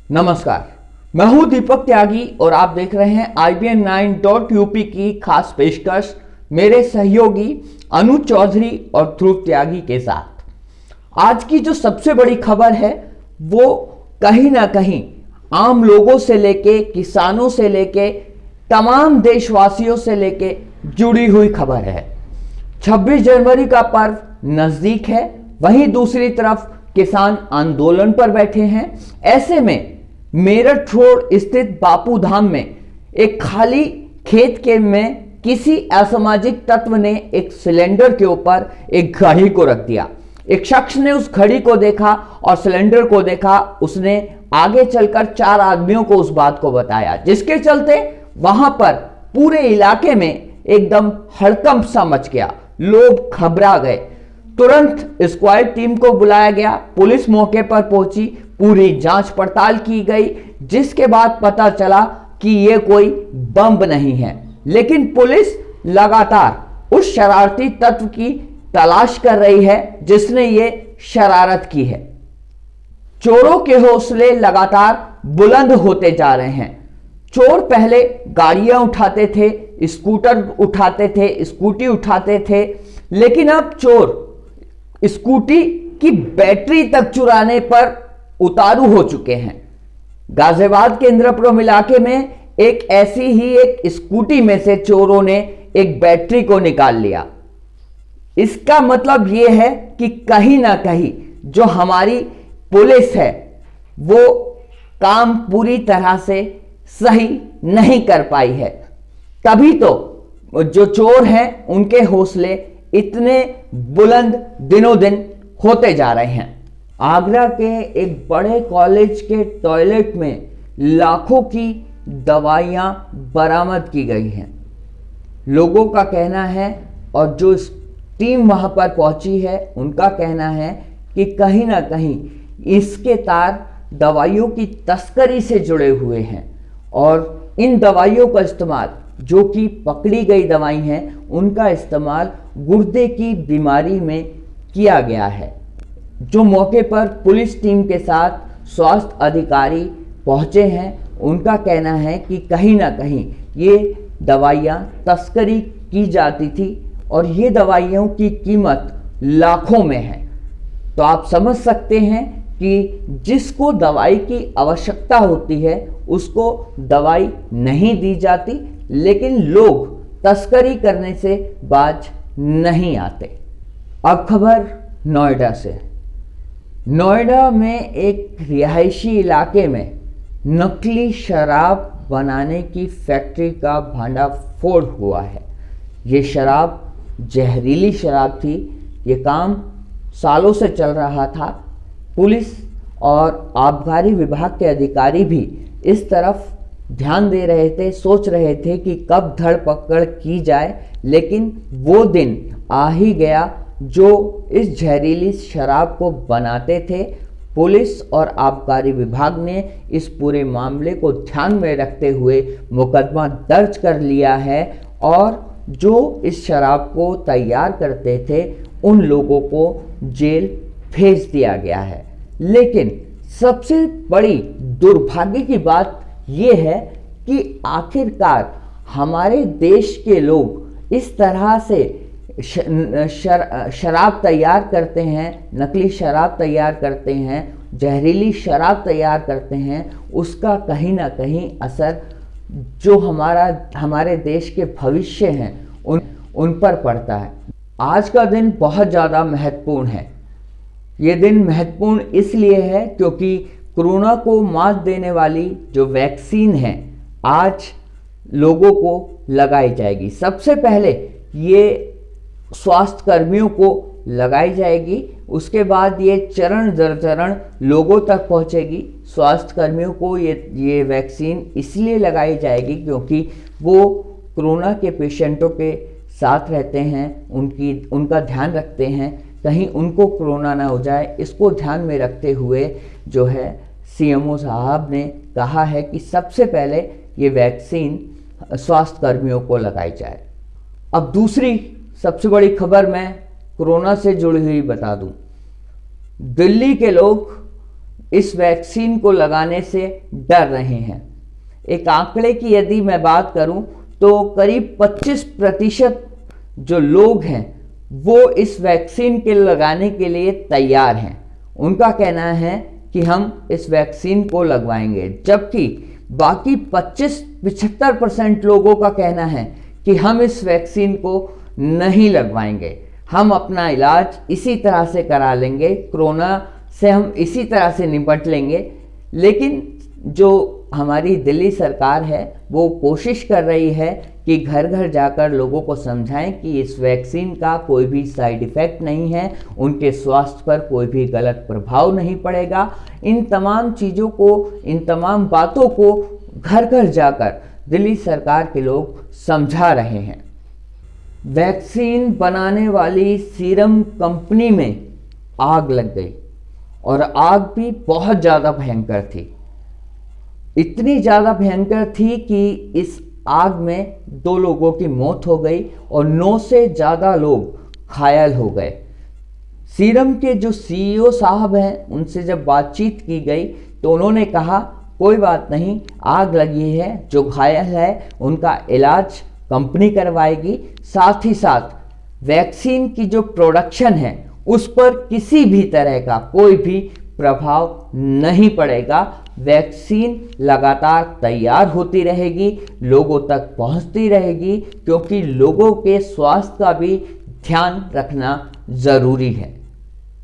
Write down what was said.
नमस्कार, मैं हूं दीपक त्यागी और आप देख रहे हैं IBN9.UP की खास पेशकश मेरे सहयोगी अनुज चौधरी और ध्रुव त्यागी के साथ। आज की जो सबसे बड़ी खबर है वो कहीं ना कहीं आम लोगों से लेके, किसानों से लेके, तमाम देशवासियों से लेके जुड़ी हुई खबर है। 26 जनवरी का पर्व नजदीक है, वहीं दूसरी तरफ किसान आंदोलन पर बैठे हैं। ऐसे में मेरठ रोड स्थित बापू धाम में एक खाली खेत के में किसी असामाजिक तत्व ने एक सिलेंडर के ऊपर एक घड़ी को रख दिया। एक शख्स ने उस घड़ी को देखा और सिलेंडर को देखा। उसने आगे चलकर 4 आदमियों को उस बात को बताया, जिसके चलते वहां पर पूरे इलाके में एकदम हड़कंप सा मच गया। लोग घबरा गए। तुरंत स्क्वाड टीम को बुलाया गया। पुलिस मौके पर पहुंची, पूरी जांच पड़ताल की गई, जिसके बाद पता चला कि यह कोई बम नहीं है। लेकिन पुलिस लगातार उस शरारती तत्व की तलाश कर रही है जिसने ये शरारत की है। चोरों के हौसले लगातार बुलंद होते जा रहे हैं। चोर पहले गाड़ियां उठाते थे, स्कूटर उठाते थे, स्कूटी उठाते थे, लेकिन अब चोर स्कूटी की बैटरी तक चुराने पर उतारू हो चुके हैं। गाजियाबाद के इंद्रपुरम इलाके में एक ऐसी ही एक स्कूटी में से चोरों ने एक बैटरी को निकाल लिया। इसका मतलब यह है कि कहीं ना कहीं जो हमारी पुलिस है वो काम पूरी तरह से सही नहीं कर पाई है। तभी तो जो चोर हैं उनके हौसले इतने बुलंद दिनों दिन होते जा रहे हैं। आगरा के एक बड़े कॉलेज के टॉयलेट में लाखों की दवाइयां बरामद की गई हैं। लोगों का कहना है और जो टीम वहां पर पहुंची है उनका कहना है कि कहीं ना कहीं इसके तार दवाइयों की तस्करी से जुड़े हुए हैं और इन दवाइयों का इस्तेमाल, जो कि पकड़ी गई दवाई हैं, उनका इस्तेमाल गुर्दे की बीमारी में किया गया है। जो मौके पर पुलिस टीम के साथ स्वास्थ्य अधिकारी पहुंचे हैं, उनका कहना है कि कहीं ना कहीं ये दवाइयाँ तस्करी की जाती थी और ये दवाइयों की कीमत लाखों में है। तो आप समझ सकते हैं कि जिसको दवाई की आवश्यकता होती है उसको दवाई नहीं दी जाती, लेकिन लोग तस्करी करने से बाज नहीं आते। अब खबर नोएडा से। नोएडा में एक रिहायशी इलाके में नकली शराब बनाने की फैक्ट्री का भांडाफोड़ हुआ है। ये शराब जहरीली शराब थी। ये काम सालों से चल रहा था। पुलिस और आबकारी विभाग के अधिकारी भी इस तरफ ध्यान दे रहे थे, सोच रहे थे कि कब धरपकड़ की जाए, लेकिन वो दिन आ ही गया जो इस जहरीली शराब को बनाते थे। पुलिस और आबकारी विभाग ने इस पूरे मामले को ध्यान में रखते हुए मुकदमा दर्ज कर लिया है और जो इस शराब को तैयार करते थे उन लोगों को जेल भेज दिया गया है। लेकिन सबसे बड़ी दुर्भाग्य की बात यह है कि आखिरकार हमारे देश के लोग इस तरह से शराब तैयार करते हैं, नकली शराब तैयार करते हैं, जहरीली शराब तैयार करते हैं, उसका कहीं ना कहीं असर जो हमारे देश के भविष्य हैं उन पर पड़ता है। आज का दिन बहुत ज़्यादा महत्वपूर्ण है। ये दिन महत्वपूर्ण इसलिए है क्योंकि कोरोना को मात देने वाली जो वैक्सीन है आज लोगों को लगाई जाएगी। सबसे पहले ये स्वास्थ्य कर्मियों को लगाई जाएगी, उसके बाद ये चरण दर चरण लोगों तक पहुंचेगी। स्वास्थ्य कर्मियों को ये वैक्सीन इसलिए लगाई जाएगी क्योंकि वो कोरोना के पेशेंटों के साथ रहते हैं, उनका ध्यान रखते हैं, कहीं उनको कोरोना ना हो जाए। इसको ध्यान में रखते हुए जो है CMO साहब ने कहा है कि सबसे पहले ये वैक्सीन स्वास्थ्य कर्मियों को लगाई जाए। अब दूसरी सबसे बड़ी खबर मैं कोरोना से जुड़ी हुई बता दूं। दिल्ली के लोग इस वैक्सीन को लगाने से डर रहे हैं। एक आंकड़े की यदि मैं बात करूं तो करीब 25% जो लोग हैं वो इस वैक्सीन के लगाने के लिए तैयार हैं। उनका कहना है कि हम इस वैक्सीन को लगवाएंगे, जबकि बाकी 75% लोगों का कहना है कि हम इस वैक्सीन को नहीं लगवाएंगे, हम अपना इलाज इसी तरह से करा लेंगे, कोरोना से हम इसी तरह से निपट लेंगे। लेकिन जो हमारी दिल्ली सरकार है वो कोशिश कर रही है कि घर घर जाकर लोगों को समझाएं कि इस वैक्सीन का कोई भी साइड इफ़ेक्ट नहीं है, उनके स्वास्थ्य पर कोई भी गलत प्रभाव नहीं पड़ेगा। इन तमाम चीज़ों को, इन तमाम बातों को घर घर जाकर दिल्ली सरकार के लोग समझा रहे हैं। वैक्सीन बनाने वाली सीरम कंपनी में आग लग गई और आग भी बहुत ज़्यादा भयंकर थी। इतनी ज़्यादा भयंकर थी कि इस आग में 2 लोगों की मौत हो गई और 9 से ज़्यादा लोग घायल हो गए। सीरम के जो CEO साहब हैं उनसे जब बातचीत की गई तो उन्होंने कहा कोई बात नहीं, आग लगी है, जो घायल है उनका इलाज कंपनी करवाएगी, साथ ही साथ वैक्सीन की जो प्रोडक्शन है उस पर किसी भी तरह का कोई भी प्रभाव नहीं पड़ेगा। वैक्सीन लगातार तैयार होती रहेगी, लोगों तक पहुंचती रहेगी, क्योंकि लोगों के स्वास्थ्य का भी ध्यान रखना ज़रूरी है।